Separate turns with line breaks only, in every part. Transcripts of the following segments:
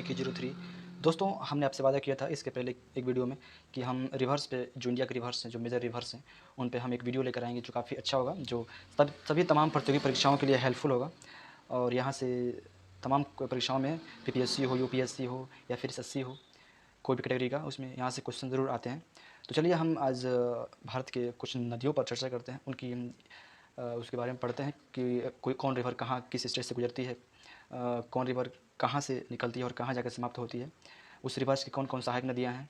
GK03। दोस्तों, हमने आपसे वादा किया था इसके पहले एक वीडियो में कि हम रिवर्स पे जो इंडिया के रिवर्स हैं, जो मेजर रिवर्स हैं, उन पे हम एक वीडियो लेकर आएँगे जो काफ़ी अच्छा होगा, जो सभी तमाम प्रतियोगी परीक्षाओं के लिए हेल्पफुल होगा। और यहाँ से तमाम परीक्षाओं में PPSC हो, UPSC हो या फिर SSC हो, कोई भी कैटेगरी का, उसमें यहाँ से क्वेश्चन ज़रूर आते हैं। तो चलिए हम आज भारत के कुछ नदियों पर चर्चा करते हैं, उनकी उसके बारे में पढ़ते हैं कि कोई कौन रिवर कहाँ किस स्टेट से गुजरती है, कौन रिवर कहाँ से निकलती है और कहाँ जाकर समाप्त होती है, उस रिवर्स की कौन कौन सहायक नदियाँ हैं,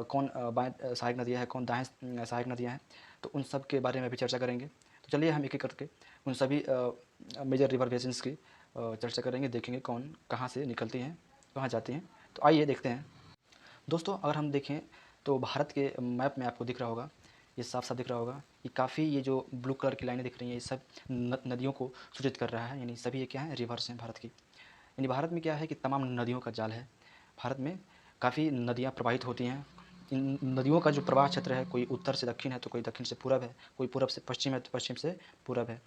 कौन बाएँ सहायक नदियाँ हैं, कौन दाएँ सहायक नदियाँ हैं। तो उन सब के बारे में भी चर्चा करेंगे। तो चलिए हम एक-एक करके उन सभी मेजर रिवर बेसिन्स की चर्चा करेंगे, देखेंगे कौन कहाँ से निकलती हैं, कहाँ जाती हैं। तो आइए देखते हैं। दोस्तों, अगर हम देखें तो भारत के मैप में आपको दिख रहा होगा, ये साफ-साफ दिख रहा होगा कि काफ़ी ये जो ब्लू कलर की लाइनें दिख रही हैं, ये सब नदियों को सूचित कर रहा है, यानी सभी ये क्या है, रिवर्स हैं भारत की। यानी भारत में क्या है कि तमाम नदियों का जाल है। भारत में काफ़ी नदियाँ प्रवाहित होती हैं। इन नदियों का जो प्रवाह क्षेत्र है, कोई उत्तर से दक्षिण है तो कोई दक्षिण से पूरब है, कोई पूरब से पश्चिम है तो पश्चिम से पूरब है।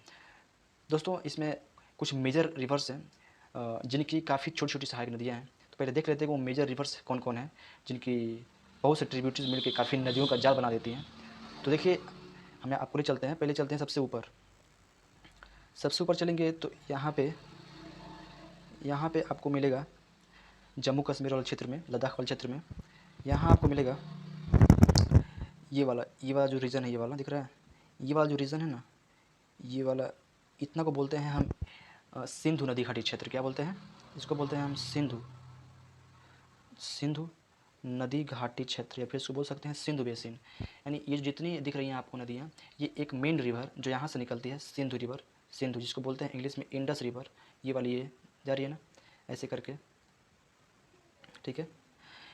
दोस्तों, इसमें कुछ मेजर रिवर्स हैं जिनकी काफ़ी छोटी-छोटी सहायक नदियाँ हैं। तो पहले देख लेते हैं कि वो मेजर रिवर्स कौन-कौन हैं, जिनकी बहुत से ट्रिब्यूटरीज़ मिलके काफ़ी नदियों का जाल बना देती हैं। तो देखिए, हम आपको ले चलते हैं, पहले चलते हैं सबसे ऊपर। सबसे ऊपर चलेंगे तो यहाँ पे आपको मिलेगा जम्मू कश्मीर वाले क्षेत्र में, लद्दाख वाले क्षेत्र में, यहाँ आपको मिलेगा ये वाला जो रीजन है, ये वाला दिख रहा है? ये वाला जो रीजन है ना, ये वाला, इतना को बोलते हैं हम सिंधु नदी घाटी क्षेत्र। क्या बोलते हैं? इसको बोलते हैं हम सिंधु नदी घाटी क्षेत्र, या फिर इसको बोल सकते हैं सिंधु बेसिन। यानी ये जितनी दिख रही हैं आपको नदियाँ, ये एक मेन रिवर जो यहाँ से निकलती है, सिंधु रिवर, सिंधु जिसको बोलते हैं इंग्लिश में इंडस रिवर, ये वाली ये जा रही है ना, ऐसे करके, ठीक है।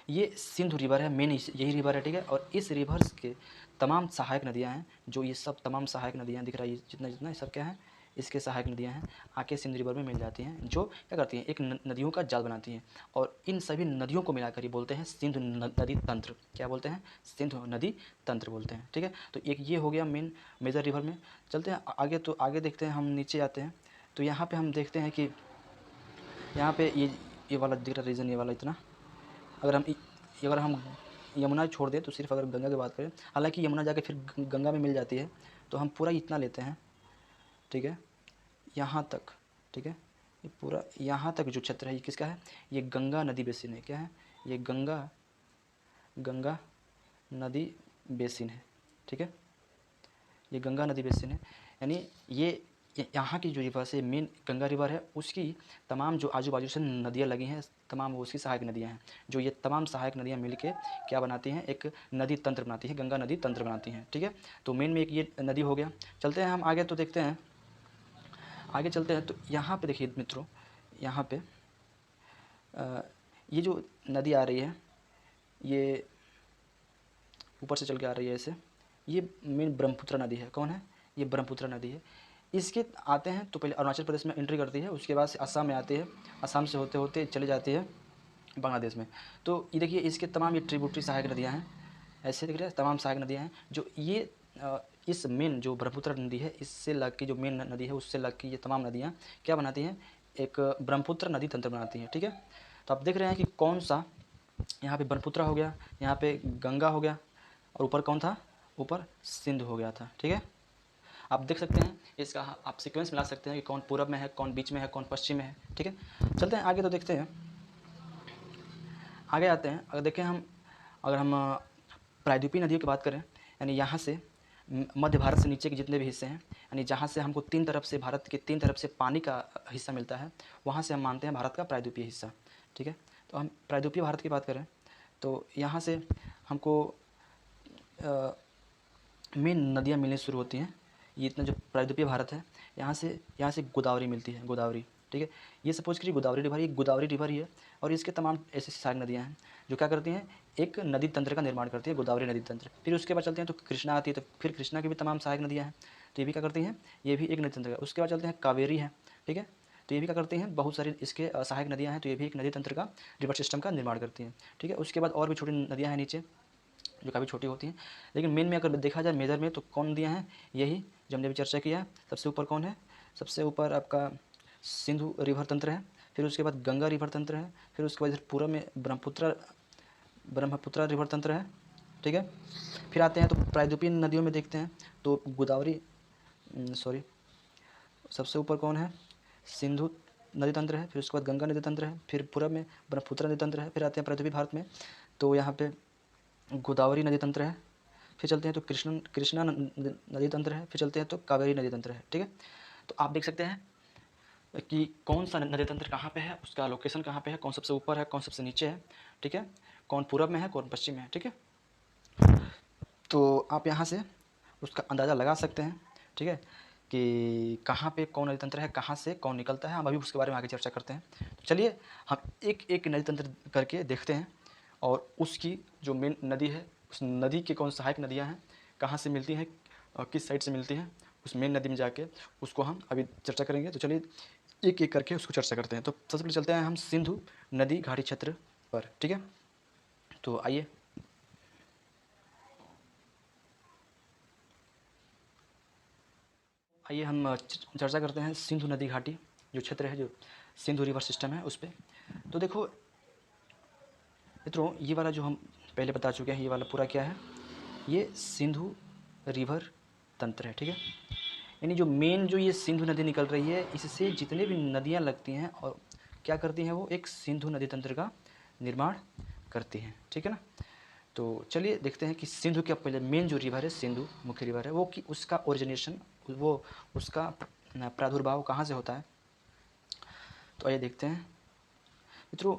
ये सिंधु रिवर है, मेन यही रिवर है, ठीक है। और इस रिवर्स के तमाम सहायक नदियाँ हैं, जो ये सब तमाम सहायक नदियाँ दिख रही है, जितना ये सब क्या है, इसके सहायक नदियाँ हैं, आके सिंधु रिवर में मिल जाती हैं, जो क्या करती हैं, एक नदियों का जाल बनाती हैं। और इन सभी नदियों को मिलाकर ही बोलते हैं सिंधु नदी तंत्र। क्या बोलते हैं? सिंधु नदी तंत्र बोलते हैं, ठीक है। तो एक ये हो गया मेन मेजर रिवर में। चलते हैं आगे, तो आगे देखते हैं, हम नीचे आते हैं तो यहाँ पे हम देखते हैं कि यहाँ पे ये वाला दिख रहा रीजन, ये वाला इतना, अगर हम यमुना छोड़ दें तो सिर्फ अगर गंगा की बात करें, हालांकि यमुना जाके फिर गंगा में मिल जाती है, तो हम पूरा इतना लेते हैं, ठीक है, यहाँ तक, ठीक है। ये पूरा यहाँ तक जो क्षेत्र है, ये किसका है? ये गंगा नदी बेसिन है। क्या है? ये गंगा नदी बेसिन है, ठीक है। ये गंगा नदी बेसिन है, यानी ये यहाँ की जो रिवर है, मेन गंगा रिवर है, उसकी तमाम जो आजू बाजू से नदियाँ लगी हैं, तमाम वो उसकी सहायक नदियाँ हैं, जो ये तमाम सहायक नदियाँ मिलके क्या बनाती हैं, एक नदी तंत्र बनाती है, गंगा नदी तंत्र बनाती हैं, ठीक है। तो मेन में एक ये नदी हो गया। चलते हैं हम आगे, तो देखते हैं, आगे चलते हैं तो यहाँ पे देखिए मित्रों, यहाँ पे ये जो नदी आ रही है, ये ऊपर से चल के आ रही है ऐसे, ये मेन ब्रह्मपुत्र नदी है। कौन है? ये ब्रह्मपुत्र नदी है। इसके आते हैं तो पहले अरुणाचल प्रदेश में एंट्री करती है, उसके बाद से असम में आती है, असम से होते होते चली जाती है बांग्लादेश में। तो ये देखिए, इसके तमाम ये ट्रिब्यूटरी सहायक नदियाँ हैं, ऐसे दिख रहे हैं, तमाम सहायक नदियाँ हैं, जो ये इस मेन जो ब्रह्मपुत्र नदी है, इससे लग के जो मेन नदी है, उससे लग के ये तमाम नदियाँ क्या बनाती हैं, एक ब्रह्मपुत्र नदी तंत्र बनाती हैं, ठीक है। तो आप देख रहे हैं कि कौन सा, यहाँ पे ब्रह्मपुत्र हो गया, यहाँ पे गंगा हो गया, और ऊपर कौन था? ऊपर सिंधु हो गया था, ठीक है। आप देख सकते हैं इसका, आप सीक्वेंस मिला सकते हैं कि कौन पूरब में है, कौन बीच में है, कौन पश्चिम में है, ठीक है। चलते हैं आगे, तो देखते हैं, आगे आते हैं। अगर हम प्रायद्वीपीय नदियों की बात करें, यानी यहाँ से मध्य भारत से नीचे के जितने भी हिस्से हैं, यानी जहाँ से हमको तीन तरफ से, भारत के तीन तरफ से पानी का हिस्सा मिलता है, वहाँ से हम मानते हैं भारत का प्रायद्वीपीय हिस्सा, ठीक है। तो हम प्रायद्वीपीय भारत की बात करें तो यहाँ से हमको मेन नदियाँ मिलनी शुरू होती हैं। ये इतना जो प्रायद्वीपीय भारत है, यहाँ से गोदावरी मिलती है, गोदावरी, ठीक है। ये सपोज करिए गोदावरी रिवर ही है, और इसके तमाम ऐसी सहायक नदियाँ हैं जो क्या करती हैं, एक नदी तंत्र का निर्माण करती है, गोदावरी नदी तंत्र। फिर उसके बाद चलते हैं तो कृष्णा आती है, तो फिर कृष्णा की भी तमाम सहायक नदियाँ हैं, तो ये भी क्या करती हैं, ये भी एक नदी तंत्र है। उसके बाद चलते हैं कावेरी है, ठीक है, तो ये भी क्या करती हैं, बहुत सारी इसके सहायक नदियाँ हैं, तो ये भी एक नदी तंत्र का, रिवर सिस्टम का निर्माण करती हैं, ठीक है। उसके बाद और भी छोटी नदियाँ हैं नीचे, जो काफ़ी छोटी होती हैं, लेकिन मेन में अगर देखा जाए मेजर में, तो कौन नदियाँ हैं, यही जो हमने भी चर्चा किया है। सबसे ऊपर कौन है? सबसे ऊपर आपका सिंधु रिवर तंत्र है, फिर उसके बाद गंगा रिवर तंत्र है, फिर उसके बाद इधर पूर्व में ब्रह्मपुत्रा रिवर तंत्र है, ठीक है। फिर आते हैं तो प्रायद्वीपीय नदियों में देखते हैं तो गोदावरी, सॉरी, सबसे ऊपर कौन है, सिंधु नदी तंत्र है, फिर उसके बाद गंगा नदी तंत्र है, फिर पूर्व में ब्रह्मपुत्र नदी तंत्र है, फिर आते हैं प्रायद्वीपीय भारत में तो यहाँ पे गोदावरी नदी तंत्र है, फिर चलते हैं तो कृष्णा नदी तंत्र है, फिर चलते हैं तो कावेरी नदी तंत्र है, ठीक है। तो आप देख सकते हैं कि कौन सा नदी तंत्र कहाँ पे है, उसका लोकेशन कहाँ पे है, कौन सबसे ऊपर है, कौन सबसे नीचे है, ठीक है, कौन पूरब में है, कौन पश्चिम में है, ठीक है। तो आप यहाँ से उसका अंदाज़ा लगा सकते हैं, ठीक है, कि कहाँ पे कौन नदी तंत्र है, कहाँ से कौन निकलता है। हम अभी उसके बारे में आगे चर्चा करते हैं। तो चलिए हम एक एक नदी तंत्र करके देखते हैं और उसकी जो मेन नदी है, उस नदी के कौन सहायक नदियाँ हैं, कहाँ से मिलती हैं, किस साइड से मिलती हैं, उस मेन नदी में जाके उसको हम अभी चर्चा करेंगे। तो चलिए एक एक करके उसको चर्चा करते हैं। तो सबसे पहले चलते हैं हम सिंधु नदी घाटी क्षेत्र पर, ठीक है। तो आइए, हम चर्चा करते हैं सिंधु नदी घाटी जो क्षेत्र है, जो सिंधु रिवर सिस्टम है उस पर। तो देखो मित्रों, ये वाला जो हम पहले बता चुके हैं, ये वाला पूरा क्या है, ये सिंधु रिवर तंत्र है, ठीक है। यानी जो मेन जो ये सिंधु नदी निकल रही है, इससे जितने भी नदियाँ लगती हैं और क्या करती हैं, वो एक सिंधु नदी तंत्र का निर्माण करती हैं, ठीक है ना। तो चलिए देखते हैं कि सिंधु के पहले मेन जो रिवर है, सिंधु मुख्य रिवर है, वो कि उसका ओरिजिनेशन, वो उसका प्रादुर्भाव कहाँ से होता है। तो आइए देखते हैं मित्रों,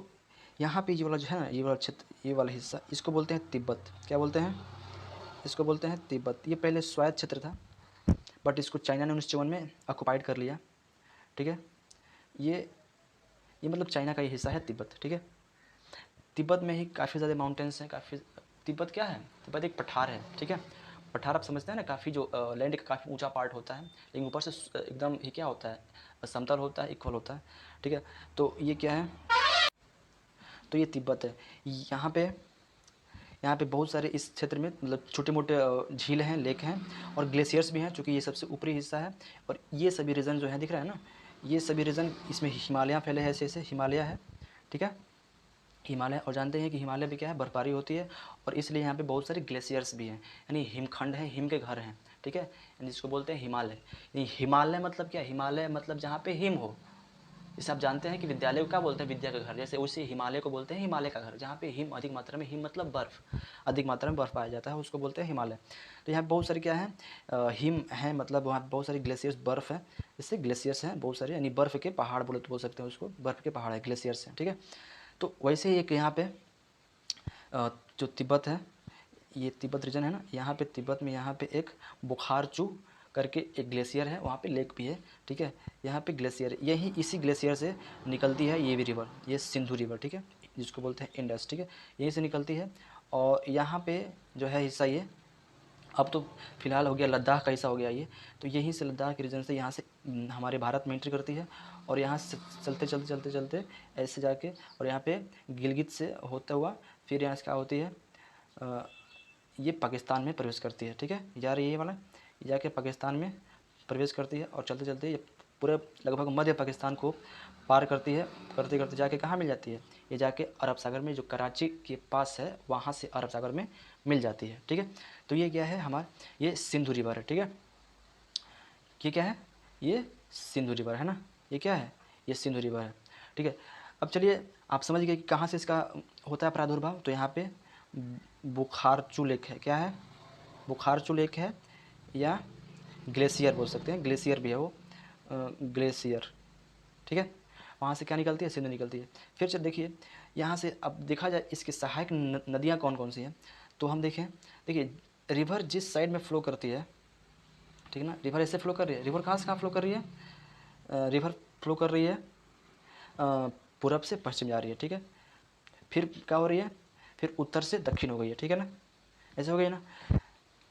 यहाँ पे ये वाला जो है ना, ये वाला क्षेत्र, ये वाला हिस्सा, इसको बोलते हैं तिब्बत। क्या बोलते हैं, इसको बोलते हैं तिब्बत। ये पहले स्वायत्त क्षेत्र था, बट इसको चाइना ने 1954 में ऑक्युपाइड कर लिया, ठीक है। ये मतलब चाइना का ये हिस्सा है तिब्बत, ठीक है। तिब्बत में ही काफ़ी ज़्यादा माउंटेन्स हैं, काफ़ी। तिब्बत क्या है, तिब्बत एक पठार है, ठीक है। पठार आप समझते हैं ना, काफ़ी जो लैंड का काफ़ी ऊंचा पार्ट होता है, लेकिन ऊपर से एकदम ही क्या होता है, समतल होता है, इक्वल होता है, ठीक है। तो ये क्या है, तो ये तिब्बत है। यहाँ पे बहुत सारे इस क्षेत्र में मतलब छोटे मोटे झील हैं, लेक हैं और ग्लेशियर्स भी हैं, चूँकि ये सबसे ऊपरी हिस्सा है। और ये सभी रीजन जो है दिख रहा है ना, ये सभी रीजन, इसमें हिमालय फैले हैं, ऐसे ऐसे हिमालय है, ठीक है, हिमालय। और जानते हैं कि हिमालय भी क्या है, बर्फबारी होती है, और इसलिए यहाँ पे बहुत सारे ग्लेशियर्स भी हैं, यानी हिमखंड हैं, हिम के घर हैं, ठीक है, यानी जिसको बोलते हैं हिमालय। यानी हिमालय मतलब क्या, हिमालय मतलब जहाँ पे हिम हो। जैसे आप जानते हैं कि विद्यालय को क्या बोलते हैं, विद्या का घर, जैसे उसी हिमालय को बोलते हैं हिमालय का घर, जहाँ पे हिम अधिक मात्रा में, हिम मतलब बर्फ़, अधिक मात्रा में बर्फ़ पाया जाता है, उसको बोलते हैं हिमालय। तो यहाँ बहुत सारे क्या है, हिम है, मतलब वहाँ बहुत सारी ग्लेशियर्स, बर्फ़ है, इससे ग्लेशियर्स हैं बहुत सारे, यानी बर्फ़ के पहाड़ बोल सकते हैं उसको, बर्फ़ के पहाड़ है, ग्लेशियर्स हैं, ठीक है। तो वैसे ही एक यहाँ पे जो तिब्बत है, ये तिब्बत रीजन है ना, यहाँ पे तिब्बत में यहाँ पे एक बुखारचू करके एक ग्लेशियर है, वहाँ पे लेक भी है, ठीक है। यहाँ पे ग्लेशियर है, यही इसी ग्लेशियर से निकलती है ये भी रिवर, ये सिंधु रिवर, ठीक है, जिसको बोलते हैं इंडस, ठीक है, यहीं से निकलती है। और यहाँ पे जो है हिस्सा, ये अब तो फिलहाल हो गया लद्दाख का हिस्सा हो गया ये, तो यहीं से लद्दाख के रीजन से यहाँ से हमारे भारत में एंट्री करती है, और यहाँ से चलते चलते चलते चलते ऐसे जाके, और यहाँ पे गिलगित से होता हुआ फिर यहाँ से क्या होती है, ये पाकिस्तान में प्रवेश करती है, ठीक है, जा रही है ये वाला, ये जाके पाकिस्तान में प्रवेश करती है, और चलते चलते ये पूरे लगभग मध्य पाकिस्तान को पार करती है, करते करते जाके कहाँ मिल जाती है, ये जाके अरब सागर में, जो कराची के पास है, वहाँ से अरब सागर में मिल जाती है, ठीक है। तो ये क्या है हमारा, ये सिंधु रिवर है, ठीक है, ये क्या है, ये सिंधु रिवर है ना, ये क्या है, ये सिंधु रिवर है, ठीक है। अब चलिए आप समझ गए कि कहाँ से इसका होता है प्रादुर्भाव। तो यहाँ पे बुखारचू लेक है, क्या है, बुखारचू लेक है, या ग्लेशियर बोल सकते हैं, ग्लेशियर भी है वो, ग्लेशियर, ठीक है। वहाँ से क्या निकलती है, सिंधु निकलती है। फिर चल देखिए यहाँ से, अब देखा जाए इसकी सहायक नदियाँ कौन कौन सी हैं, तो हम देखें, देखिए रिवर जिस साइड में फ्लो करती है, ठीक है ना, रिवर ऐसे फ्लो कर रही है, रिवर कहाँ से कहाँ फ्लो कर रही है, रिवर फ्लो कर रही है पूरब से पश्चिम जा रही है, ठीक है। फिर क्या हो रही है, फिर उत्तर से दक्षिण हो गई है, ठीक है ना, ऐसे हो गई ना।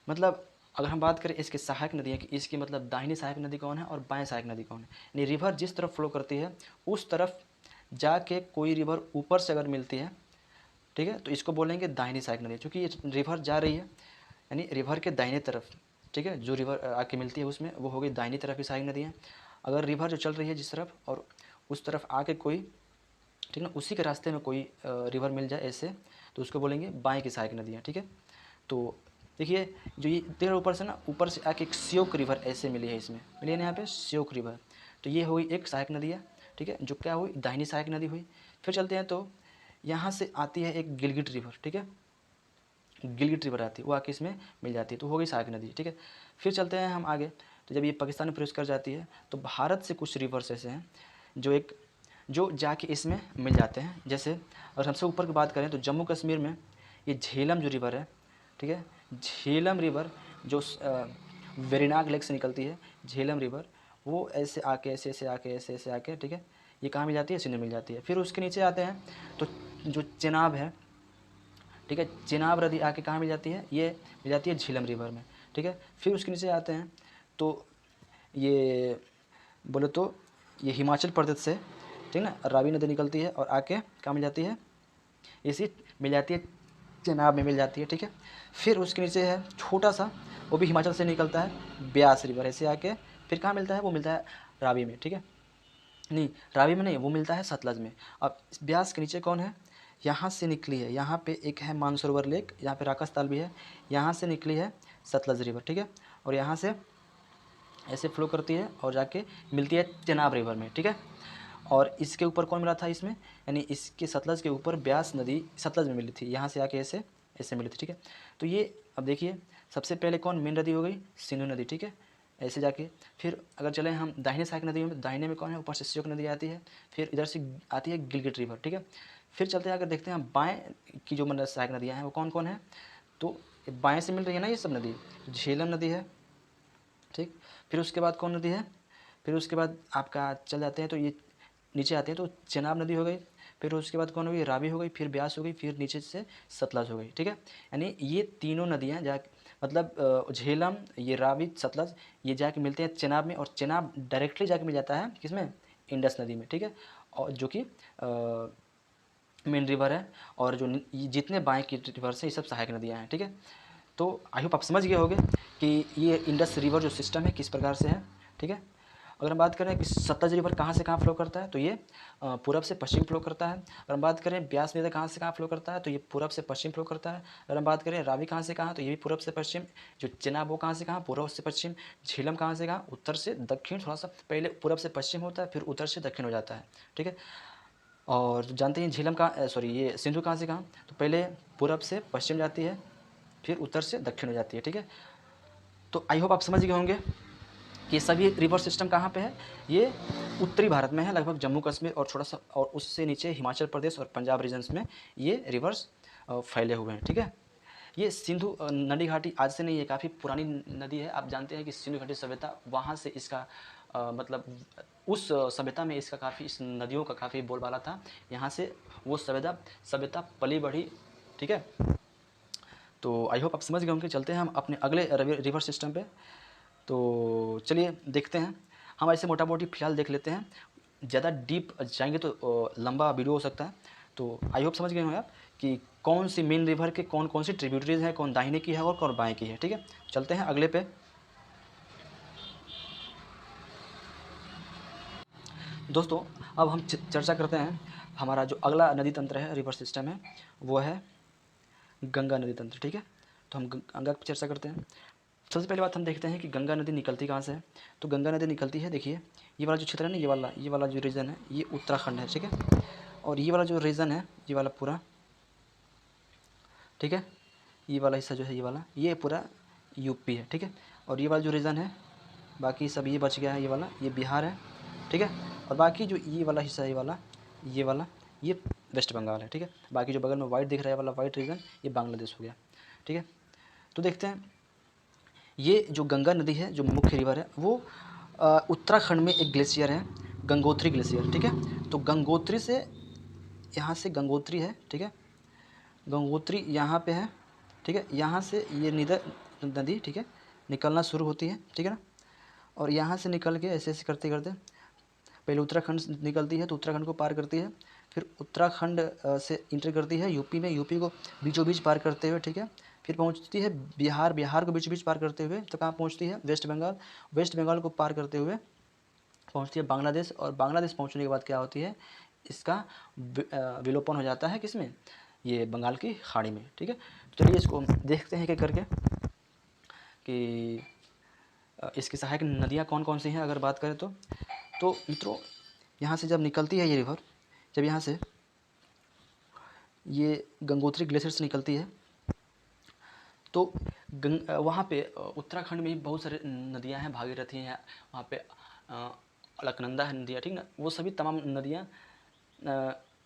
मतलब अगर हम बात करें इसकी सहायक नदियाँ की, इसकी मतलब दाहिनी सहायक नदी कौन है और बाएं सहायक नदी कौन है, यानी रिवर जिस तरफ फ्लो करती है उस तरफ जाके कोई रिवर ऊपर से अगर मिलती है, ठीक है, तो इसको बोलेंगे दाहिनी सहायक नदी, क्योंकि ये रिवर जा रही है, यानी रिवर के दाहिने तरफ, ठीक है, जो रिवर आके मिलती है उसमें, वो हो गई दाहिनी तरफ की सहायक नदी है। अगर रिवर जो चल रही है जिस तरफ, और उस तरफ आके कोई, ठीक है ना, उसी के रास्ते में कोई रिवर मिल जाए ऐसे, तो उसको बोलेंगे बाएं की सहायक नदियाँ, ठीक है। तो देखिए जो ये देख रहे ऊपर से ना, ऊपर से आके एक श्योक रिवर ऐसे मिली है, इसमें मिली है ना यहाँ पे श्योक रिवर। तो ये हुई एक सहायक नदी है, ठीक है, जो क्या हुई, दाहिनी सहायक नदी हुई। फिर चलते हैं तो यहाँ से आती है एक गिलगिट रिवर, ठीक है, गिलगिट रिवर आती है, वो आके इसमें मिल जाती है, तो हो गई सहायक नदी, ठीक है। फिर चलते हैं हम आगे, तो जब ये पाकिस्तान में प्रवेश कर जाती है तो भारत से कुछ रिवर्स ऐसे हैं जो जाके इसमें मिल जाते हैं। जैसे अगर हमसे ऊपर की बात करें तो जम्मू कश्मीर में ये झेलम जो रिवर है, ठीक है, झेलम रिवर जो वेरीनाग लेक से निकलती है, झेलम रिवर, वो ऐसे आके ऐसे ऐसे आके ऐसे ऐसे आके, ठीक है, ये कहाँ मिल जाती है, सिंध में मिल जाती है। फिर उसके नीचे आते हैं तो जो चेनाब है, ठीक है, चेनाब नदी आके कहाँ मिल जाती है, ये मिल जाती है झेलम रिवर में, ठीक है। फिर उसके नीचे आते हैं तो ये बोले तो ये हिमाचल प्रदेश से, ठीक ना, रावी नदी निकलती है और आके कहाँ मिल जाती है, इसी मिल जाती है चेनाब में मिल जाती है, ठीक है। फिर उसके नीचे है छोटा सा, वो भी हिमाचल से निकलता है, ब्यास रिवर, ऐसे आके फिर कहाँ मिलता है, वो मिलता है रावी में, ठीक है, नहीं रावी में नहीं, वो मिलता है सतलज में। अब इस ब्यास के नीचे कौन है, यहाँ से निकली है, यहाँ पे एक है मानसरोवर लेक, यहाँ पे राकस ताल भी है, यहाँ से निकली है सतलज रिवर, ठीक है, और यहाँ से ऐसे फ्लो करती है और जाके मिलती है चेनाब रिवर में, ठीक है। और इसके ऊपर कौन मिला था इसमें, यानी इसके सतलज के ऊपर ब्यास नदी सतलज में मिली थी, यहाँ से आके ऐसे ऐसे मिली थी, ठीक है। तो ये अब देखिए सबसे पहले कौन मेन नदी हो गई, सिंधु नदी, ठीक है, ऐसे जाके। फिर अगर चले हम दाहिने सहायक नदियों में, दाहिने में कौन है, ऊपर से श्योक नदी आती है, फिर इधर से आती है गिलगिट रिवर, ठीक है। फिर चलते हैं, अगर देखते हैं बाएँ की जो मतलब सहायक नदियाँ हैं वो कौन कौन है, तो बाएँ से मिल रही है ना ये सब नदी, झेलम नदी है, ठीक। फिर उसके बाद कौन नदी है, फिर उसके बाद आपका चल जाते हैं तो ये नीचे आते हैं तो चेनाब नदी हो गई, फिर उसके बाद कौन हो गई, रावी हो गई, फिर ब्यास हो गई, फिर नीचे से सतलज हो गई, ठीक है। यानी ये तीनों नदियाँ जा मतलब झेलम, ये रावी, सतलज, ये जाके मिलते हैं चेनाब में, और चेनाब डायरेक्टली जाके मिल जाता है किसमें, इंडस नदी में, ठीक है, और जो कि मेन रिवर है। और जो जितने बाएँ की रिवर्स हैं ये सब सहायक नदियाँ हैं, ठीक है। तो आई होप आप समझ गए होंगे कि ये इंडस रिवर जो सिस्टम है किस प्रकार से है, ठीक है। अगर हम बात करें कि सतलज रिवर कहाँ से कहाँ फ्लो करता है, तो ये पूरब से पश्चिम फ्लो करता है। अगर हम बात करें ब्यास नदी कहाँ से कहाँ फ्लो करता है, तो ये पूरब से पश्चिम फ्लो करता है। अगर हम बात करें रावी कहाँ से कहाँ, तो ये भी पूरब से पश्चिम। जो चेनाब वो कहाँ से कहाँ, पूरब से पश्चिम। झेलम कहाँ से कहाँ, उत्तर से दक्षिण, थोड़ा सा पहले पूरब से पश्चिम होता है, फिर उत्तर से दक्षिण हो जाता है, ठीक है। और जानते हैं झेलम कहाँ, सॉरी ये सिंधु कहाँ से कहाँ, तो पहले पूरब से पश्चिम जाती है, फिर उत्तर से दक्षिण हो जाती है, ठीक है। तो आई होप आप समझ गए होंगे कि सभी रिवर सिस्टम कहाँ पे है, ये उत्तरी भारत में है, लगभग जम्मू कश्मीर और थोड़ा सा और उससे नीचे हिमाचल प्रदेश और पंजाब रीजन्स में ये रिवर्स फैले हुए हैं, ठीक है। ये सिंधु नदी घाटी आज से नहीं है, काफ़ी पुरानी नदी है। आप जानते हैं कि सिंधु घाटी सभ्यता वहाँ से इसका मतलब उस सभ्यता में इसका काफ़ी, इस नदियों का काफ़ी बोलबाला था, यहाँ से वो सभ्यता पली बढ़ी, ठीक है। तो आई होप आप समझ गए होंगे। चलते हैं हम अपने अगले रिवर सिस्टम पे। तो चलिए देखते हैं, हम ऐसे मोटा मोटी फिलहाल देख लेते हैं, ज़्यादा डीप जाएंगे तो लंबा वीडियो हो सकता है। तो आई होप समझ गए होंगे आप कि कौन सी मेन रिवर के कौन कौन सी ट्रिब्यूटरीज हैं, कौन दाहिने की है और कौन बाएँ की है, ठीक है। चलते हैं अगले पे। दोस्तों अब हम चर्चा करते हैं, हमारा जो अगला नदी तंत्र है, रिवर सिस्टम है, वो है गंगा नदी तंत्र, ठीक है। तो हम गंगा की चर्चा करते हैं। सबसे पहले बात हम देखते हैं कि गंगा नदी निकलती कहाँ से है। तो गंगा नदी निकलती है, देखिए ये वाला जो क्षेत्र है ना, ये वाला जो रीजन है ये उत्तराखंड है, ठीक है। और ये वाला जो रीजन है, ये वाला पूरा, ठीक है, ये वाला हिस्सा जो है, ये पूरा यूपी है, ठीक है। और ये वाला जो रीजन है, बाकी सब ये बच गया है, ये बिहार है, ठीक है। और बाकी जो ये वाला हिस्सा है, ये वेस्ट बंगाल है, ठीक है। बाकी जो बगल में वाइट दिख रहा है वाला वाइट रीजन, ये बांग्लादेश हो गया, ठीक है। तो देखते हैं, ये जो गंगा नदी है, जो मुख्य रिवर है, वो उत्तराखंड में एक ग्लेशियर है, गंगोत्री ग्लेशियर, ठीक है। तो गंगोत्री से, यहाँ से गंगोत्री है, ठीक है, गंगोत्री यहाँ पे है, ठीक है। यहाँ से ये नदी, ठीक है, निकलना शुरू होती है, ठीक है ना। और यहाँ से निकल के ऐसे ऐसे करते करते पहले उत्तराखंड निकलती है, तो उत्तराखंड को पार करती है, फिर उत्तराखंड से इंटर करती है यूपी में, यूपी को बीचों बीच पार करते हुए, ठीक है। फिर पहुंचती है बिहार, बिहार को बीचों बीच पार करते हुए तो कहाँ पहुंचती है, वेस्ट बंगाल, वेस्ट बंगाल को पार करते हुए पहुँचती है बांग्लादेश, और बांग्लादेश पहुँचने के बाद क्या होती है, इसका विलोपन हो जाता है किसमें, ये बंगाल की खाड़ी में। ठीक है, तो चलिए इसको देखते हैं क्या करके कि इसकी सहायक नदियाँ कौन कौन सी हैं। अगर बात करें तो मित्रों यहाँ से जब निकलती है ये रिवर, जब यहाँ से ये गंगोत्री ग्लेशियर से निकलती है तो वहाँ पे उत्तराखंड में ही बहुत सारे नदियाँ हैं, भागीरथी हैं, वहाँ पे अलकनंदा है नदियाँ, ठीक ना, वो सभी तमाम नदियाँ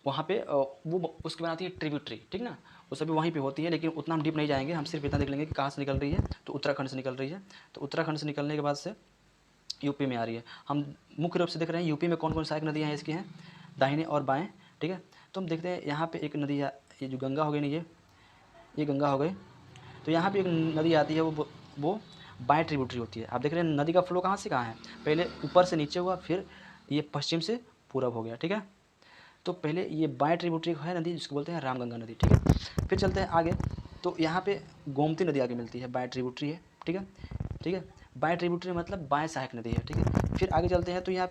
वहाँ पे वो उसकी बनाती है ट्रिब्यूटरी, ठीक ना, वो सभी वहीं पे होती है। लेकिन उतना हम डीप नहीं जाएंगे, हम सिर्फ इतना देख लेंगे कि कहाँ से निकल रही है, तो उत्तराखंड से निकल रही है। तो उत्तराखंड से निकलने के बाद से यूपी में आ रही है। हम मुख्य रूप से देख रहे हैं यूपी में कौन कौन सहायक नदियाँ हैं इसकी हैं, दाहिने और बाएँ। ठीक है, तो हम देखते हैं यहाँ पे एक नदी है, ये जो गंगा हो गई ना, ये गंगा हो गई। तो यहाँ पे एक नदी आती है, वो बाएँ ट्रिब्यूटरी होती है। आप देख रहे हैं नदी का फ्लो कहाँ से कहाँ है, पहले ऊपर से नीचे हुआ, फिर ये पश्चिम से पूरब हो गया। ठीक है, तो पहले ये बाएँ ट्रिब्यूटरी है नदी, जिसको बोलते हैं रामगंगा नदी। ठीक है, फिर चलते हैं आगे, तो यहाँ पे गोमती नदी आगे मिलती है, बाएँ ट्रिब्यूटरी है। ठीक है, ठीक है, बाएँ ट्रिब्यूटरी मतलब बाएँ सहायक नदी है। ठीक है, फिर आगे चलते हैं तो यहाँ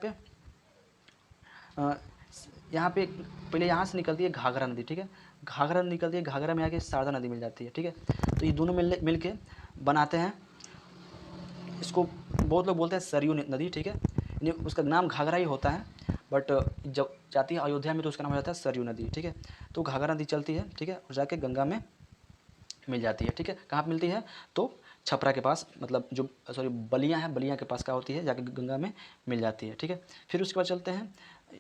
पे पहले यहाँ से निकलती है घाघरा नदी। ठीक है, घाघरा निकलती है, घाघरा में आके शारदा नदी मिल जाती है। ठीक है, तो ये दोनों मिल के बनाते हैं इसको, बहुत लोग बोलते हैं सरयू नदी। ठीक है, उसका नाम घाघरा ही होता है, बट जब जाती है अयोध्या में तो उसका नाम हो जाता है सरयू नदी। ठीक है, तो घाघरा नदी चलती है, ठीक है, और जाके गंगा में मिल जाती है। ठीक है, कहाँ पर मिलती है, तो छपरा के पास, मतलब जो बलिया है, बलिया के पास क्या होती है, जाके गंगा में मिल जाती है। ठीक है, फिर उसके बाद चलते हैं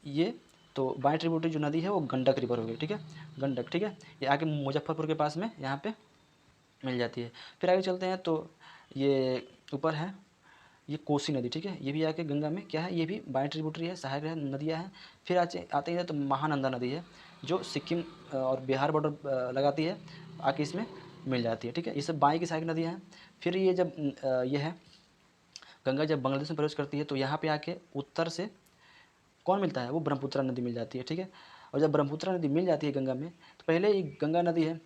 ये, तो बाएँ ट्रिब्यूटरी जो नदी है वो गंडक रिवर हो गई। ठीक है, गंडक, ठीक है, ये आके मुजफ्फरपुर के पास में यहाँ पे मिल जाती है। फिर आगे चलते हैं तो ये ऊपर है ये कोसी नदी। ठीक है, ये भी आके गंगा में क्या है, ये भी बाएँ ट्रिब्यूटरी है, सहायक नदियाँ हैं। फिर आते हैं तो महानंदा नदी है, जो सिक्किम और बिहार बॉर्डर लगाती है, आके इसमें मिल जाती है। ठीक है, ये सब बाएँ की सहायक नदियाँ हैं। फिर ये जब ये है गंगा जब बांग्लादेश में प्रवेश करती है तो यहाँ पे आके उत्तर से कौन मिलता है, वो ब्रह्मपुत्रा नदी मिल जाती है। ठीक है, और जब ब्रह्मपुत्रा नदी मिल जाती है गंगा में, तो पहले ये गंगा नदी है।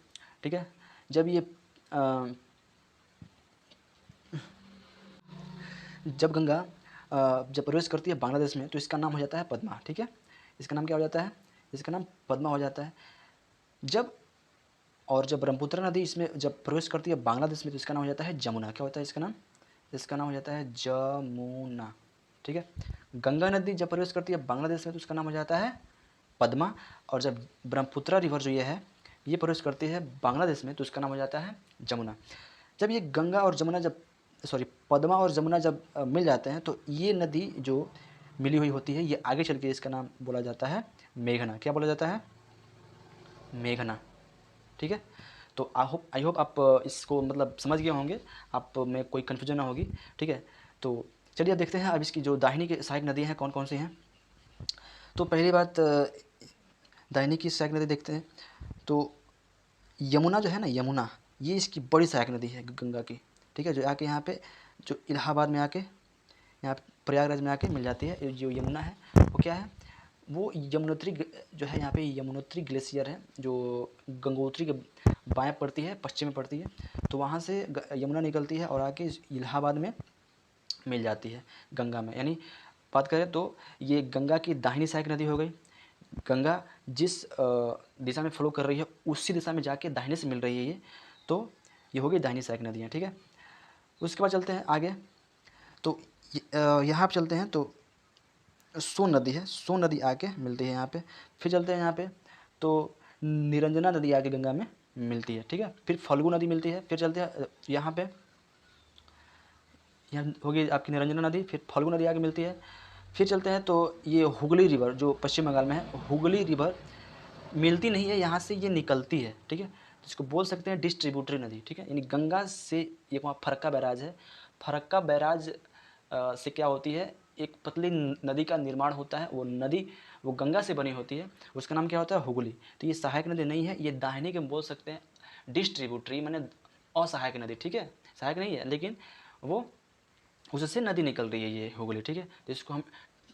ठीक है, जब ये जब गंगा जब प्रवेश करती है बांग्लादेश में तो इसका नाम हो जाता है पद्मा। ठीक है, इसका नाम क्या हो जाता है, इसका नाम पद्मा हो जाता है। जब ब्रह्मपुत्रा नदी इसमें जब प्रवेश करती है बांग्लादेश में तो इसका नाम हो जाता है जमुना। क्या होता है इसका नाम हो जाता है जमुना। ठीक है, गंगा नदी जब प्रवेश करती है बांग्लादेश में तो उसका नाम हो जाता है पद्मा, और जब ब्रह्मपुत्रा रिवर जो ये प्रवेश करती है बांग्लादेश में तो उसका नाम हो जाता है जमुना। जब ये गंगा और जमुना पद्मा और जमुना जब मिल जाते हैं तो ये नदी जो मिली हुई होती है, ये आगे चल के इसका नाम बोला जाता है मेघना। क्या बोला जाता है, मेघना। ठीक है, तो आई होप आप इसको मतलब समझ गए होंगे, आप में कोई कन्फ्यूजन ना होगी। ठीक है, तो चलिए अब देखते हैं अब इसकी जो दाहिनी की सहायक नदी हैं कौन कौन सी हैं। तो पहली बात दाहिनी की सहायक नदी देखते हैं, तो यमुना जो है ना, यमुना ये इसकी बड़ी सहायक नदी है गंगा की। ठीक है, जो आके यहाँ पे जो इलाहाबाद में आके यहाँ प्रयागराज में आके मिल जाती है। जो यमुना है वो क्या है, वो यमुनोत्री जो है, यहाँ पे यमुनोत्री ग्लेशियर है जो गंगोत्री के बाएँ पड़ती है, पश्चिम में पड़ती है, तो वहाँ से यमुना निकलती है और आके इलाहाबाद में मिल जाती है गंगा में। यानी बात करें तो ये गंगा की दाहिनी सहायक नदी हो गई। गंगा जिस दिशा में फ्लो कर रही है उसी दिशा में जाके दाहिने से मिल रही है ये, तो ये हो गई दाहिनी सहायक नदियाँ। ठीक है, उसके बाद चलते हैं आगे, तो यहाँ पर चलते हैं तो सोन नदी है, सोन नदी आके मिलती है यहाँ पे। फिर चलते हैं यहाँ पे तो निरंजना नदी आके गंगा में मिलती है। ठीक है, फिर फल्गु नदी मिलती है। फिर चलते हैं यहाँ पे, यहाँ होगी आपकी निरंजना नदी, फिर फल्गु नदी आके मिलती है। फिर चलते हैं तो ये हुगली रिवर जो पश्चिम बंगाल में है, हुगली रिवर मिलती नहीं है, यहाँ से ये निकलती है। ठीक है, जिसको बोल सकते हैं डिस्ट्रीब्यूटरी नदी। ठीक है, यानी गंगा से एक वहाँ फरक्का बैराज है, फरक्का बैराज से क्या होती है, एक पतली नदी का निर्माण होता है। वो नदी वो गंगा से बनी होती है, उसका नाम क्या होता है, हुगली। तो ये सहायक नदी नहीं है, ये दाहिने के बोल सकते हैं डिस्ट्रीब्यूटरी, माने असहायक नदी। ठीक है, सहायक नहीं है लेकिन वो उससे नदी निकल रही है ये हुगली। ठीक है, तो इसको हम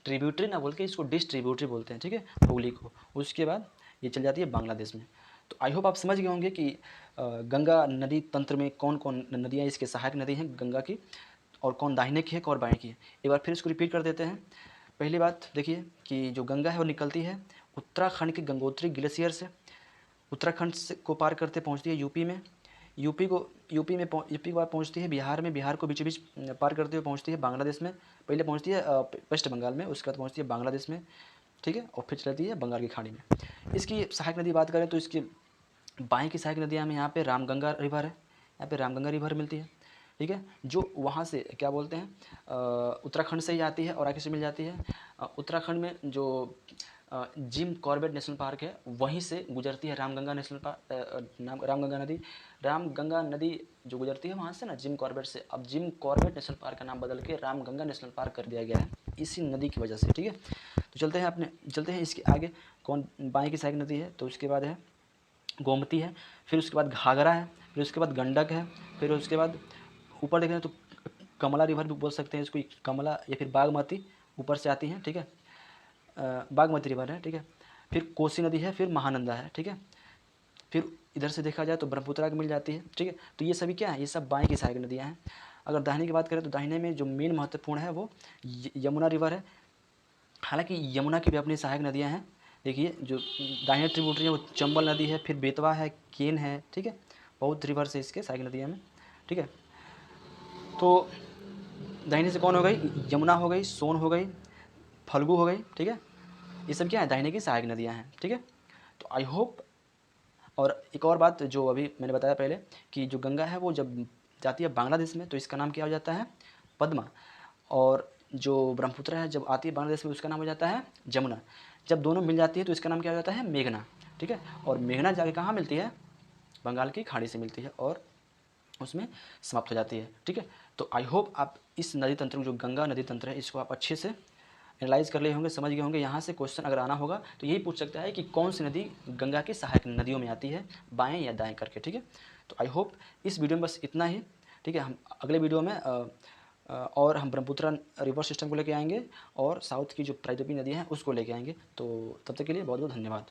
ट्रिब्यूटरी ना बोल के इसको डिस्ट्रीब्यूटरी बोलते हैं। ठीक है, हुगली को। उसके बाद ये चल जाती है बांग्लादेश में। तो आई होप आप समझ गए होंगे कि गंगा नदी तंत्र में कौन कौन नदियाँ इसके सहायक नदी हैं गंगा की, और कौन दाहिने की है और बाएँ की है। एक बार फिर इसको रिपीट कर देते हैं। पहली बात देखिए कि जो गंगा है वो निकलती है उत्तराखंड के गंगोत्री ग्लेशियर से, उत्तराखंड से को पार करते पहुंचती है यूपी में, यूपी के बाद पहुंचती है बिहार में, बिहार को बीचों बीच पार करते हुए पहुंचती है बांग्लादेश में, पहले पहुंचती है वेस्ट बंगाल में, उसके बाद पहुंचती है बांग्लादेश में, ठीक है, और फिर चलती है बंगाल की खाड़ी में। इसकी सहायक नदी बात करें तो इसकी बाएँ की सहायक नदियाँ में यहाँ पे रामगंगा रिवर है, यहाँ पे रामगंगा रिवर मिलती है, ठीक है, जो वहाँ से क्या बोलते हैं उत्तराखंड से ही आती है और आगे से मिल जाती है। उत्तराखंड में जो जिम कॉर्बेट नेशनल पार्क है वहीं से गुजरती है रामगंगा नेशनल पार्क, रामगंगा नदी जो गुजरती है वहाँ से ना जिम कॉर्बेट से। अब जिम कॉर्बेट नेशनल पार्क का नाम बदल के रामगंगा नेशनल पार्क कर दिया गया है इसी नदी की वजह से, ठीक है। तो चलते हैं इसके आगे, कौन बाएँ की सहायक नदी है, तो उसके बाद है गोमती है, फिर उसके बाद घाघरा है, फिर उसके बाद गंडक है, फिर उसके बाद ऊपर देखें तो कमला रिवर भी बोल सकते हैं इसको, कमला या फिर बागमती ऊपर से आती हैं, ठीक है, बागमती रिवर है, ठीक है, फिर कोसी नदी है, फिर महानंदा है, ठीक है, फिर इधर से देखा जाए तो ब्रह्मपुत्रा की मिल जाती है, ठीक है। तो ये सभी क्या है, ये सब बाएँ की सहायक नदियाँ हैं। अगर दाहिने की बात करें तो दाहिने में जो मेन महत्वपूर्ण है वो यमुना रिवर है, हालांकि यमुना की भी अपनी सहायक नदियाँ हैं। देखिए जो दाहिने ट्रिब्यूटरी है वो चंबल नदी है, फिर बेतवा है, केन है, ठीक है, बहुत रिवर से इसके सहायक नदियाँ में, ठीक है। तो दाहिने से कौन हो गई, यमुना हो गई, सोन हो गई, फल्गु हो गई, ठीक है, ये सब क्या है दाहिने की सहायक नदियाँ हैं, ठीक है। तो आई होप, और एक और बात जो अभी मैंने बताया पहले कि जो गंगा है वो जब जाती है बांग्लादेश में तो इसका नाम क्या हो जाता है, पद्मा, और जो ब्रह्मपुत्र है जब आती है बांग्लादेश में उसका नाम हो जाता है जमुना। जब दोनों मिल जाती है तो इसका नाम क्या हो जाता है, मेघना, ठीक है। और मेघना जाके कहाँ मिलती है, बंगाल की खाड़ी से मिलती है और उसमें समाप्त हो जाती है, ठीक है। तो आई होप आप इस नदी तंत्र जो गंगा नदी तंत्र है इसको आप अच्छे से एनालाइज कर लिए होंगे, समझ गए होंगे। यहाँ से क्वेश्चन अगर आना होगा तो यही पूछ सकता है कि कौन सी नदी गंगा की सहायक नदियों में आती है, बाएं या दाएं करके, ठीक है। तो आई होप इस वीडियो में बस इतना ही, ठीक है। हम अगले वीडियो में और हम ब्रह्मपुत्र रिवर सिस्टम को लेके आएंगे और साउथ की जो प्रायद्वीपीय नदियाँ हैं उसको लेके आएंगे। तो तब तक के लिए बहुत बहुत धन्यवाद।